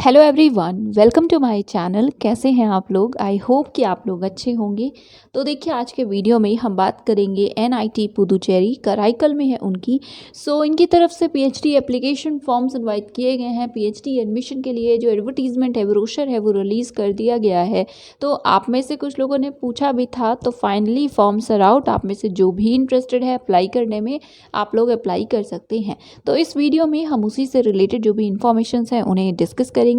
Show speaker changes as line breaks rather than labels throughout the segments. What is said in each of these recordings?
Hello everyone, welcome to my channel. कैसे हैं आप लोग? आई होप कि आप लोग अच्छे होंगे। तो देखिए, आज के वीडियो में हम बात करेंगे एनआईटी पुदुचेरी कराईकल में है उनकी। इनकी तरफ से पीएचडी एप्लीकेशन फॉर्म्स इनवाइट किए गए हैं। पीएचडी एडमिशन के लिए जो एडवर्टीजमेंट है, ब्रोशर है, वो रिलीज़ कर दिया गया है। तो आप में से कुछ लोगों ने पूछा भी था, तो फाइनली फॉर्म्स आर आउट। आप में से जो भी इंटरेस्टेड है अप्लाई करने में, आप लोग अप्लाई कर सकते हैं। तो इस वीडियो में हम उसी से रिलेटेड जो भी इंफॉर्मेशन हैं उन्हें डिस्कस करेंगे।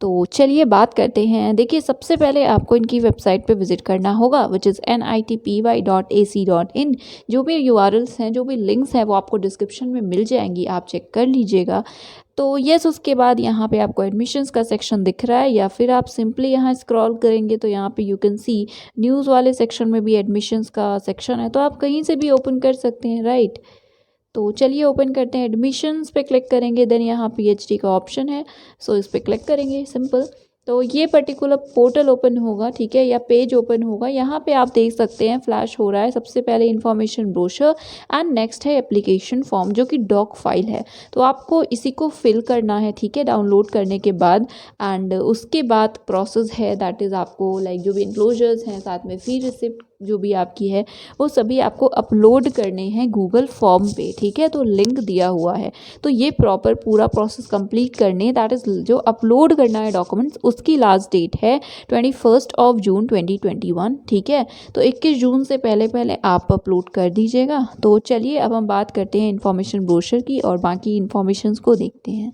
तो चलिए बात करते हैं। देखिए, सबसे पहले आपको इनकी वेबसाइट पे विजिट करना होगा, विच इज़ nitpy.ac.in। जो भी यूआरएल्स हैं, जो भी लिंक्स हैं, वो आपको डिस्क्रिप्शन में मिल जाएंगी, आप चेक कर लीजिएगा। तो यस, उसके बाद यहाँ पे आपको एडमिशन्स का सेक्शन दिख रहा है, या फिर आप सिंपली यहाँ स्क्रॉल करेंगे तो यहाँ पे यू कैन सी न्यूज़ वाले सेक्शन में भी एडमिशन्स का सेक्शन है। तो आप कहीं से भी ओपन कर सकते हैं, राइट। तो चलिए ओपन करते हैं। एडमिशन्स पे क्लिक करेंगे, देन यहाँ पीएचडी का ऑप्शन है, इस पे क्लिक करेंगे, सिंपल। तो ये पर्टिकुलर पोर्टल ओपन होगा, ठीक है, या पेज ओपन होगा। यहाँ पे आप देख सकते हैं फ्लैश हो रहा है सबसे पहले इन्फॉर्मेशन ब्रोशर, एंड नेक्स्ट है एप्लीकेशन फॉर्म, जो कि डॉक फाइल है। तो आपको इसी को फिल करना है, ठीक है, डाउनलोड करने के बाद। एंड उसके बाद प्रोसेस है, दैट इज़ आपको लाइक जो भी इंक्लोजर्स हैं, साथ में फी रिसिप्ट जो भी आपकी है, वो सभी आपको अपलोड करने हैं गूगल फॉर्म पे, ठीक है। तो लिंक दिया हुआ है। तो ये प्रॉपर पूरा प्रोसेस कंप्लीट करने, दैट इज़ जो अपलोड करना है डॉक्यूमेंट्स, उसकी लास्ट डेट है 21 जून 2021, ठीक है। तो 21 जून से पहले पहले आप अपलोड कर दीजिएगा। तो चलिए अब हम बात करते हैं इन्फॉर्मेशन ब्रोशर की और बाकी इन्फॉर्मेशंस को देखते हैं।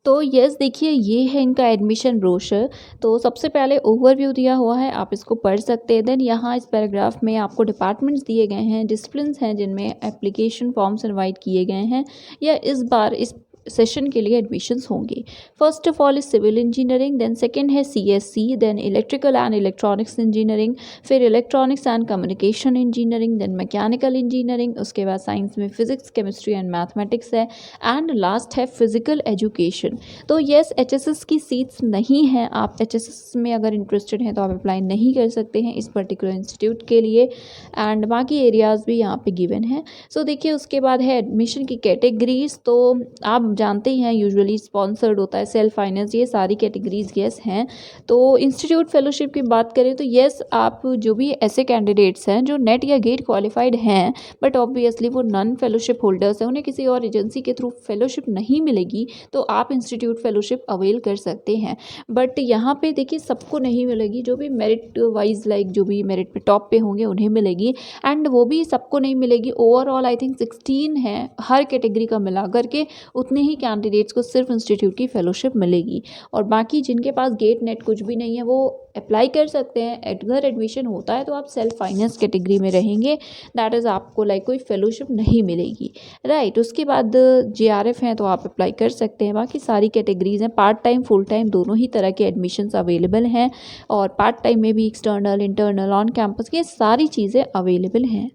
तो यस, देखिए, ये है इनका एडमिशन ब्रोशर। तो सबसे पहले ओवरव्यू दिया हुआ है, आप इसको पढ़ सकते हैं। देन यहाँ इस पैराग्राफ में आपको डिपार्टमेंट्स दिए गए हैं, डिसिप्लिन्स हैं जिनमें एप्लीकेशन फॉर्म्स इनवाइट किए गए हैं, या इस बार इस सेशन के लिए एडमिशन्स होंगे। First of all is civil engineering, then second है CSC, then electrical and electronics engineering, फिर electronics and communication engineering, then mechanical engineering, उसके बाद साइंस में फिजिक्स, केमिस्ट्री एंड मैथमेटिक्स है, एंड लास्ट है फिजिकल एजुकेशन। तो yes, HSS की seats नहीं हैं। आप एचएसएस में अगर इंटरेस्टेड हैं तो आप अप्लाई नहीं कर सकते हैं इस पर्टिकुलर इंस्टीट्यूट के लिए, एंड बाकी एरियाज़ भी यहाँ पे गिवन है। देखिए, उसके बाद है एडमिशन की कैटेगरीज। तो आप जानते ही हैं, यूजुअली स्पॉन्सर्ड होता है, सेल्फ फाइनेंस, ये सारी कैटेगरीज येस हैं। तो इंस्टीट्यूट फेलोशिप की बात करें तो येस, आप जो भी ऐसे कैंडिडेट्स हैं जो नेट या गेट क्वालिफाइड हैं, बट ऑब्वियसली वो नॉन फेलोशिप होल्डर्स हैं, उन्हें किसी और एजेंसी के थ्रू फेलोशिप नहीं मिलेगी, तो आप इंस्टीट्यूट फेलोशिप अवेल कर सकते हैं। बट यहाँ पे देखिए, सबको नहीं मिलेगी। जो भी मेरिट वाइज, लाइक जो भी मेरिट पे टॉप पे होंगे उन्हें मिलेगी, एंड वो भी सबको नहीं मिलेगी। ओवरऑल आई थिंक 16 है हर कैटेगरी का मिला करके, उतने ही कैंडिडेट्स को सिर्फ इंस्टीट्यूट की फेलोशिप मिलेगी। और बाकी जिनके पास गेट नेट कुछ भी नहीं है, वो अप्लाई कर सकते हैं। अगर एडमिशन होता है तो आप सेल्फ फाइनेंस कैटेगरी में रहेंगे, दैट इज़ आपको लाइक कोई फेलोशिप नहीं मिलेगी, राइट। उसके बाद जेआरएफ हैं तो आप अप्लाई कर सकते हैं। बाकी सारी कैटेगरीज हैं, पार्ट टाइम फुल टाइम दोनों ही तरह के एडमिशन्स अवेलेबल हैं, और पार्ट टाइम में भी एक्सटर्नल, इंटरनल, ऑन कैंपस, ये सारी चीज़ें अवेलेबल हैं,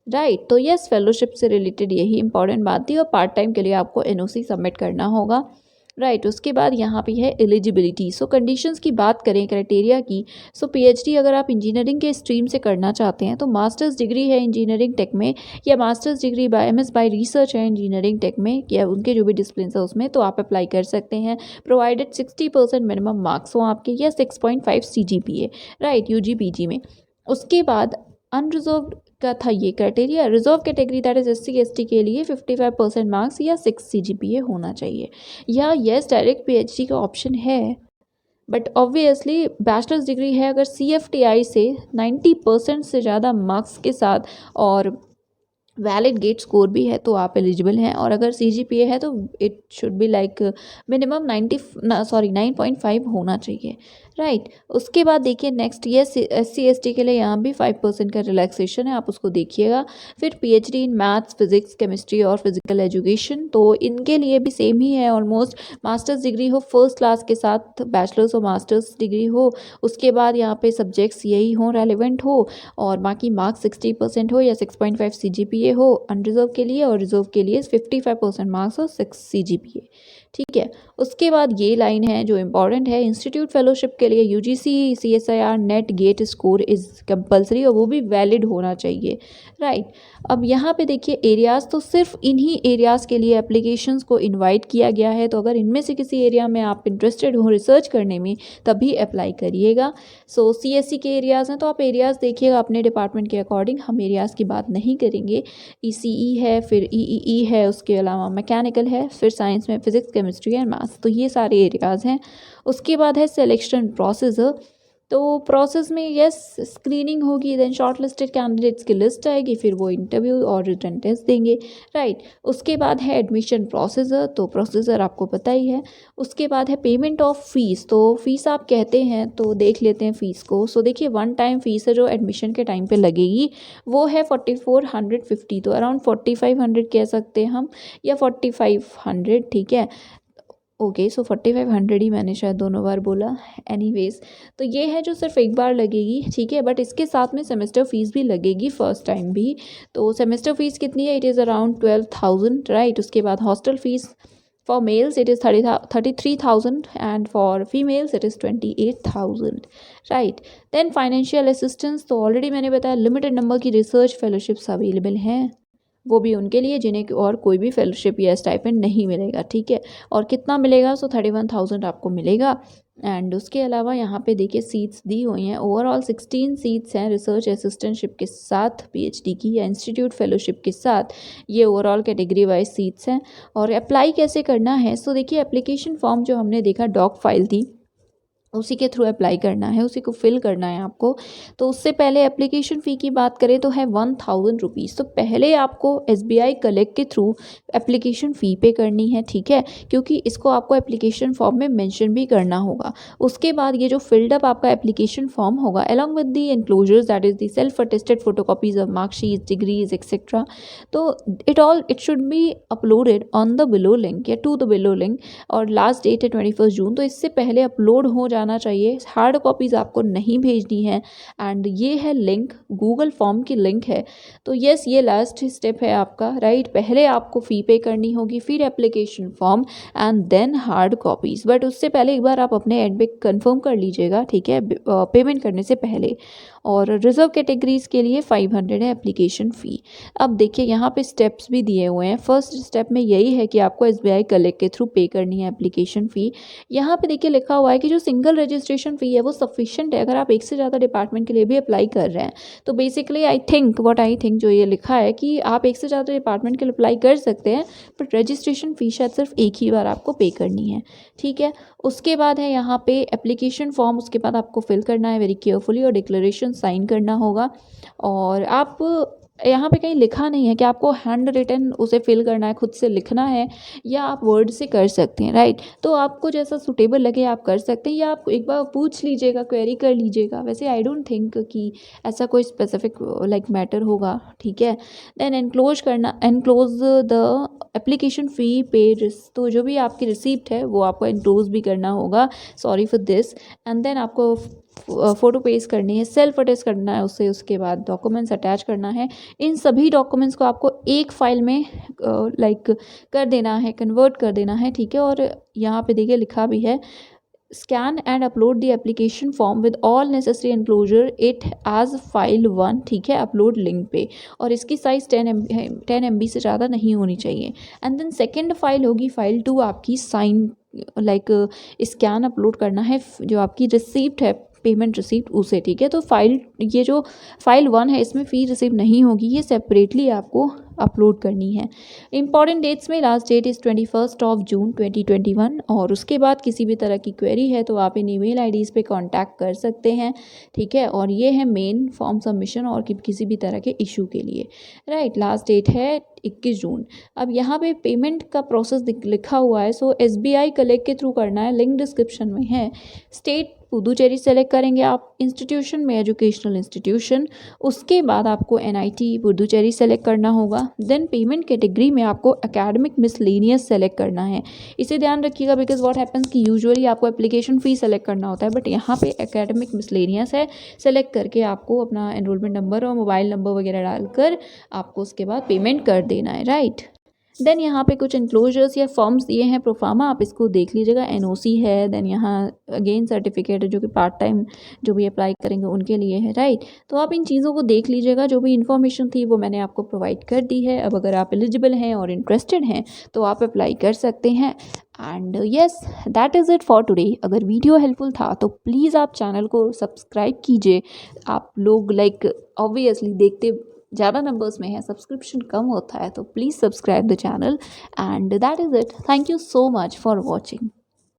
राइट। तो यस, फेलोशिप से रिलेटेड यही इंपॉर्टेंट बात थी। और पार्ट टाइम के लिए आपको एनओसी सबमिट करना होगा, राइट। उसके बाद यहाँ पे है एलिजिबिलिटी। कंडीशंस की बात करें, क्राइटेरिया की। पीएचडी अगर आप इंजीनियरिंग के स्ट्रीम से करना चाहते हैं तो मास्टर्स डिग्री है इंजीनियरिंग टेक में, या masters degree by MS bye research है इंजीनियरिंग टेक में, या उनके जो भी डिसिप्लिन है उसमें, तो आप अप्लाई कर सकते हैं, प्रोवाइडेड 60% मिनिमम मार्क्स हो आपके, या 6.5 CGPA, राइट, यूजी पीजी में। उसके बाद अनरिजर्व्ड का था ये criteria. Reserve category, that is SC ST के लिए 55% मार्क्स या 6 CGPA होना चाहिए, या यस, डायरेक्ट पीएचडी का ऑप्शन है। बट ऑब्वियसली बैचलर्स डिग्री है अगर CFTI से 90% से ज़्यादा मार्क्स के साथ, और वैलिड गेट स्कोर भी है, तो आप एलिजिबल हैं। और अगर CGPA है तो it should be like minimum 9.5 होना चाहिए, राइट। उसके बाद देखिए नेक्स्ट, ये SC ST के लिए यहाँ भी 5% का रिलैक्सेशन है, आप उसको देखिएगा। फिर PhD in maths, physics, chemistry और फिजिकल एजुकेशन, तो इनके लिए भी सेम ही है ऑलमोस्ट। मास्टर्स डिग्री हो फर्स्ट क्लास के साथ, बैचलर्स और मास्टर्स डिग्री हो, उसके बाद यहाँ पे सब्जेक्ट्स यही हों, रेलिवेंट हो, और बाकी मार्क्स 60% हो या 6.5 CGPA हो अनरिजर्व के लिए, और रिजर्व के लिए 55% मार्क्स और 6 CGPA, ठीक है। उसके बाद ये लाइन है जो इम्पॉर्टेंट है, इंस्टीट्यूट फेलोशिप के लिए UGC CSIR NET GATE score is compulsory और वो भी वैलिड होना चाहिए, राइट। अब यहाँ पे देखिए एरियाज़, तो सिर्फ इन्हीं एरियाज़ के लिए एप्लीकेशंस को इनवाइट किया गया है, तो अगर इनमें से किसी एरिया में आप इंटरेस्टेड हो रिसर्च करने में तभी अप्लाई करिएगा। सो CSE के एरियाज़ हैं तो आप एरियाज़ देखिएगा अपने डिपार्टमेंट के अकॉर्डिंग, हम एरियाज़ की बात नहीं करेंगे। ECE है, फिर EEE है, उसके अलावा मैकेनिकल है, फिर साइंस में फिजिक्स केमिस्ट्री एंड मैथ्स, तो ये सारे एरियाज़ हैं। उसके बाद है सिलेक्शन प्रोसेस, तो प्रोसेस में यस स्क्रीनिंग होगी, देन शॉर्ट लिस्टेड कैंडिडेट्स की लिस्ट आएगी, फिर वो इंटरव्यू और रिटन टेस्ट देंगे, राइट। उसके बाद है एडमिशन प्रोसीजर, तो प्रोसीजर आपको पता ही है। उसके बाद है पेमेंट ऑफ फीस, तो फीस आप कहते हैं तो देख लेते हैं फ़ीस को। सो देखिए वन टाइम फ़ीस है जो एडमिशन के टाइम पे लगेगी, वो है 4450, तो अराउंड 4500 कह सकते हैं हम, या 4500, ठीक है। ओके, सो 4500 ही मैंने शायद दोनों बार बोला, एनीवेज। तो ये है जो सिर्फ एक बार लगेगी, ठीक है, बट इसके साथ में सेमेस्टर फ़ीस भी लगेगी फर्स्ट टाइम भी। तो सेमेस्टर फ़ीस कितनी है, इट इज़ अराउंड 12,000, राइट। उसके बाद hostel fees for males it is 33,000 and for females it is 28,000, right. Then financial assistance, तो ऑलरेडी मैंने बताया लिमिटेड नंबर की रिसर्च फेलोशिप्स अवेलेबल हैं, वो भी उनके लिए जिन्हें और कोई भी फेलोशिप या स्टाइपेंड नहीं मिलेगा, ठीक है। और कितना मिलेगा, सो 31,000 आपको मिलेगा। एंड उसके अलावा यहाँ पे देखिए सीट्स दी हुई हैं, ओवरऑल 16 सीट्स हैं रिसर्च असिस्टेंटशिप के साथ, PhD की या इंस्टीट्यूट फेलोशिप के साथ, ये ओवरऑल कैटेगरी वाइज सीट्स हैं। और अप्लाई कैसे करना है, सो देखिए एप्लीकेशन फॉर्म जो हमने देखा डॉक फाइल थी, उसी के थ्रू अप्लाई करना है, उसी को फिल करना है आपको। तो उससे पहले एप्लीकेशन फ़ी की बात करें तो है 1000 रुपीज़, तो पहले आपको SBI कलेक्ट के थ्रू एप्लीकेशन फ़ी पे करनी है, ठीक है, क्योंकि इसको आपको एप्लीकेशन फॉर्म में मेंशन भी करना होगा। उसके बाद ये जो फिल्ड अप आपका एप्लीकेशन फॉर्म होगा along with the enclosures that is the self attested photocopies of marksheet, degrees et cetera, तो it should be uploaded on the below link या टू द बिलो लिंक, और लास्ट डेट है 21 जून, तो इससे पहले upload हो जाना चाहिए। हार्ड कॉपीज़ आपको नहीं भेजनी है। एंड ये है लिंक, गूगल फॉर्म की लिंक है। तो यस, ये लास्ट स्टेप है आपका, राइट। पहले आपको फ़ी पे करनी होगी, फिर application form and then hard copies, but उससे पहले एक बार आप अपने एंड पे कंफर्म कर लीजिएगा, ठीक है, पेमेंट करने से पहले। और रिजर्व कैटेगरीज के लिए 500 है एप्लीकेशन फ़ी। अब देखिए यहाँ पे स्टेप्स भी दिए हुए हैं। फर्स्ट स्टेप में यही है कि आपको SBI कलेक्ट के थ्रू पे करनी है एप्लीकेशन फ़ी। यहाँ पे देखिए लिखा हुआ है कि जो सिंगल रजिस्ट्रेशन फ़ी है वो सफिशिएंट है अगर आप एक से ज़्यादा डिपार्टमेंट के लिए भी अप्लाई कर रहे हैं। तो बेसिकली आई थिंक जो ये लिखा है कि आप एक से ज़्यादा डिपार्टमेंट के लिए अप्लाई कर सकते हैं, बट रजिस्ट्रेशन फ़ी शायद सिर्फ एक ही बार आपको पे करनी है, ठीक है। उसके बाद है यहाँ पे एप्लीकेशन फॉर्म, उसके बाद आपको फिल करना है वेरी केयरफुली और डिक्लेरेशन साइन करना होगा। और आप यहाँ पे कहीं लिखा नहीं है कि आपको हैंड रिटन उसे फिल करना है, खुद से लिखना है, या आप वर्ड से कर सकते हैं, राइट। तो आपको जैसा सूटेबल लगे आप कर सकते हैं, या आप एक बार पूछ लीजिएगा, क्वेरी कर लीजिएगा। वैसे आई डोंट थिंक कि ऐसा कोई स्पेसिफिक लाइक मैटर होगा, ठीक है। Then enclose the application fee paid, तो जो भी आपकी रिसीप्ट है वो आपको एनक्लोज भी करना होगा, sorry for this. And then आपको फ़ोटो पेस्ट करनी है, सेल्फ अटेस्ट करना है उससे, उसके बाद डॉक्यूमेंट्स अटैच करना है। इन सभी डॉक्यूमेंट्स को आपको एक फ़ाइल में लाइक कर देना है, कन्वर्ट कर देना है, ठीक है। और यहाँ पे देखिए लिखा भी है, scan and upload the application form with all necessary enclosure it as file 1, ठीक है, अपलोड लिंक पे। और इसकी साइज़ 10 MB से ज़्यादा नहीं होनी चाहिए। एंड देन सेकेंड फाइल होगी फाइल 2 आपकी, साइन लाइक स्कैन अपलोड करना है जो आपकी रिसीप्ट है, पेमेंट रिसीप्ट उसे, ठीक है। तो ये जो फाइल 1 है इसमें फ़ी रिसीव नहीं होगी, ये सेपरेटली आपको अपलोड करनी है। इंपॉर्टेंट डेट्स में लास्ट डेट इज़ 21 जून 2021। और उसके बाद किसी भी तरह की क्वेरी है तो आप इन ईमेल IDs पे कांटेक्ट कर सकते हैं, ठीक है। और ये है मेन फॉर्म सबमिशन और किसी भी तरह के इशू के लिए, राइट। लास्ट डेट है 21 जून। अब यहाँ पे पेमेंट का प्रोसेस लिखा हुआ है, सो SBI कलेक्ट के थ्रू करना है, लिंक डिस्क्रिप्शन में है। स्टेट पुदुचेरी सेलेक्ट करेंगे आप, इंस्टीट्यूशन में एजुकेशनल इंस्टीट्यूशन, उसके बाद आपको NIT पुदुचेरी सेलेक्ट करना होगा। देन पेमेंट कैटेगरी में आपको एकेडमिक मिसलेनियस सेलेक्ट करना है। इसे ध्यान रखिएगा बिकॉज व्हाट हैपन्स कि यूजुअली आपको एप्लीकेशन फ़ी सेलेक्ट करना होता है, बट यहाँ पे एकेडमिक मिसलेनियस है। सेलेक्ट करके आपको अपना एनरोलमेंट नंबर और मोबाइल नंबर वगैरह डालकर आपको उसके बाद पेमेंट कर देना है, राइट। देन यहाँ पे कुछ इंक्लोजर्स या फॉर्म्स दिए हैं प्रोफार्मा, आप इसको देख लीजिएगा। एनओसी है, देन यहाँ अगेन सर्टिफिकेट है जो कि पार्ट टाइम जो भी अप्लाई करेंगे उनके लिए है, राइट। तो आप इन चीज़ों को देख लीजिएगा, जो भी इन्फॉर्मेशन थी वो मैंने आपको प्रोवाइड कर दी है। अब अगर आप एलिजिबल हैं और इंटरेस्टेड हैं तो आप अप्लाई कर सकते हैं। And yes, that is it for today. अगर वीडियो हेल्पफुल था तो प्लीज़ आप चैनल को सब्सक्राइब कीजिए। आप लोग लाइक ऑब्वियसली देखते ज़्यादा नंबर्स में है, सब्सक्रिप्शन कम होता है, तो please subscribe the channel and that is it. Thank you so much for watching.